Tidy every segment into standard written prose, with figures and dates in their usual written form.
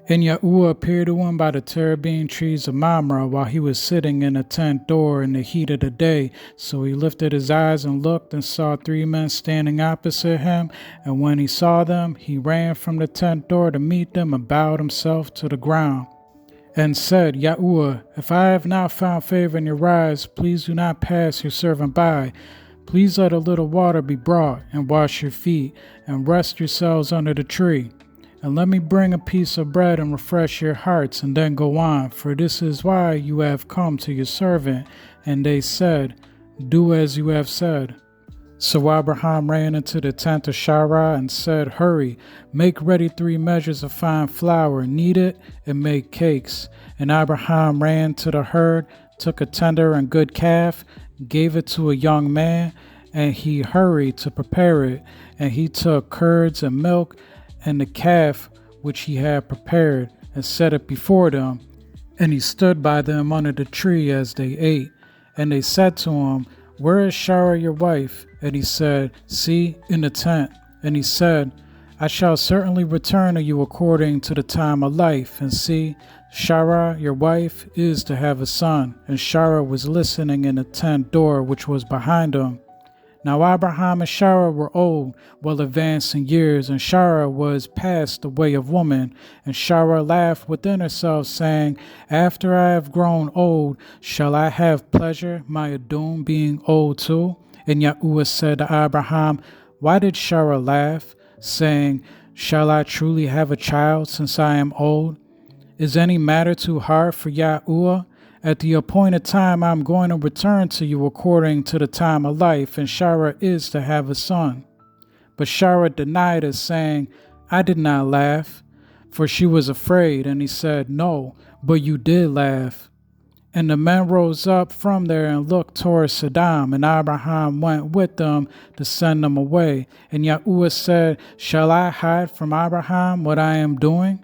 And Yahuwah appeared to him by the terebinth trees of Mamre while he was sitting in the tent door in the heat of the day. So he lifted his eyes and looked and saw 3 men standing opposite him. And when he saw them, he ran from the tent door to meet them and bowed himself to the ground and said, Yahuwah, if I have not found favor in your eyes, please do not pass your servant by. Please let a little water be brought and wash your feet and rest yourselves under the tree. And let me bring a piece of bread and refresh your hearts, and then go on, for this is why you have come to your servant. And they said, do as you have said. So Abraham ran into the tent of Sharah and said, hurry, make ready 3 measures of fine flour, knead it, and make cakes. And Abraham ran to the herd, took a tender and good calf, gave it to a young man, and he hurried to prepare it. And he took curds and milk, and the calf which he had prepared, and set it before them. And he stood by them under the tree as they ate. And they said to him, where is Sharah your wife? And he said, see, in the tent. And he said, I shall certainly return to you according to the time of life. And see, Sharah your wife is to have a son. And Sharah was listening in the tent door which was behind him. Now Abraham and Sharah were old, well advanced in years, and Sharah was past the way of woman. And Sharah laughed within herself, saying, after I have grown old, shall I have pleasure, my Adon being old too? And Yahuwah said to Abraham, why did Sharah laugh, saying, shall I truly have a child since I am old? Is any matter too hard for Yahuwah? At the appointed time I am going to return to you according to the time of life, and Sharah is to have a son. But Sharah denied it, saying, I did not laugh, for she was afraid. And he said, no, but you did laugh. And the men rose up from there and looked towards Sadam, and Abraham went with them to send them away. And Yahuwah said, shall I hide from Abraham what I am doing?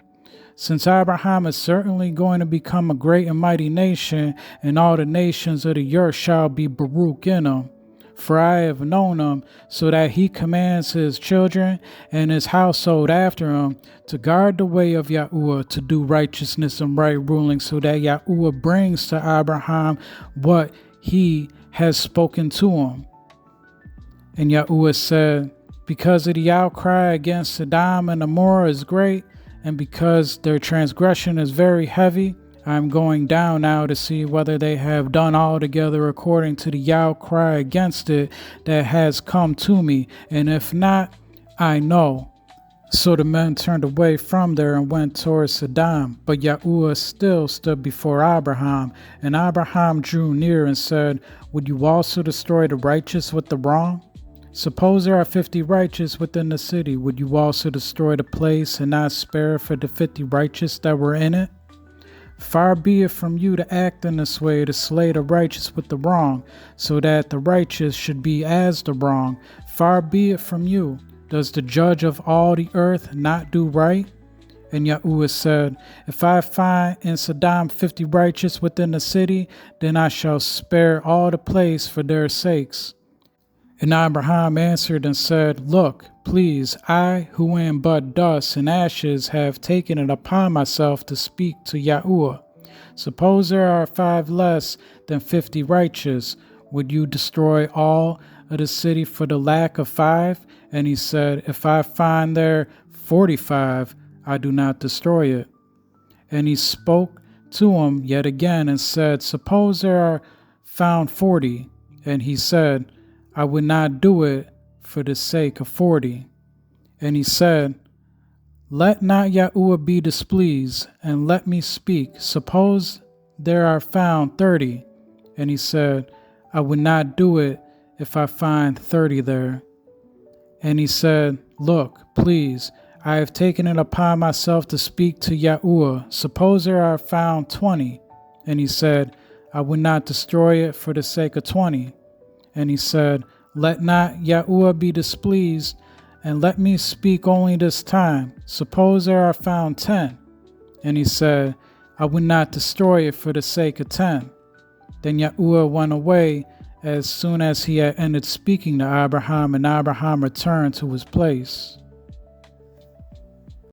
Since Abraham is certainly going to become a great and mighty nation, and all the nations of the earth shall be Baruch in him. For I have known him, so that he commands his children and his household after him to guard the way of Yahuwah, to do righteousness and right ruling, so that Yahuwah brings to Abraham what he has spoken to him. And Yahuwah said, because of the outcry against Sadam and Amurah is great, and because their transgression is very heavy, I am going down now to see whether they have done altogether according to the outcry against it that has come to me, and if not, I know. So the men turned away from there and went towards Sadam, but Yahuwah still stood before Abraham, and Abraham drew near and said, would you also destroy the righteous with the wrong? Suppose there are 50 righteous within the city, would you also destroy the place and not spare for the 50 righteous that were in it? Far be it from you to act in this way, to slay the righteous with the wrong, so that the righteous should be as the wrong. Far be it from you. Does the judge of all the earth not do right? And Yahuwah said, if I find in Sadam 50 righteous within the city, then I shall spare all the place for their sakes. And Abraham answered and said, look, please, I, who am but dust and ashes, have taken it upon myself to speak to Yahuwah. Suppose there are 5 less than 50 righteous. Would you destroy all of the city for the lack of 5? And he said, if I find there 45, I do not destroy it. And he spoke to him yet again and said, suppose there are found 40. And he said, I would not do it for the sake of 40. And he said, let not Yahuwah be displeased, and let me speak. Suppose there are found 30. And he said, I would not do it if I find 30 there. And he said, look, please, I have taken it upon myself to speak to Yahuwah. Suppose there are found 20. And he said, I would not destroy it for the sake of 20. And he said, let not Yahuwah be displeased, and let me speak only this time. Suppose there are found 10. And he said, I would not destroy it for the sake of 10. Then Yahuwah went away as soon as he had ended speaking to Abraham, and Abraham returned to his place.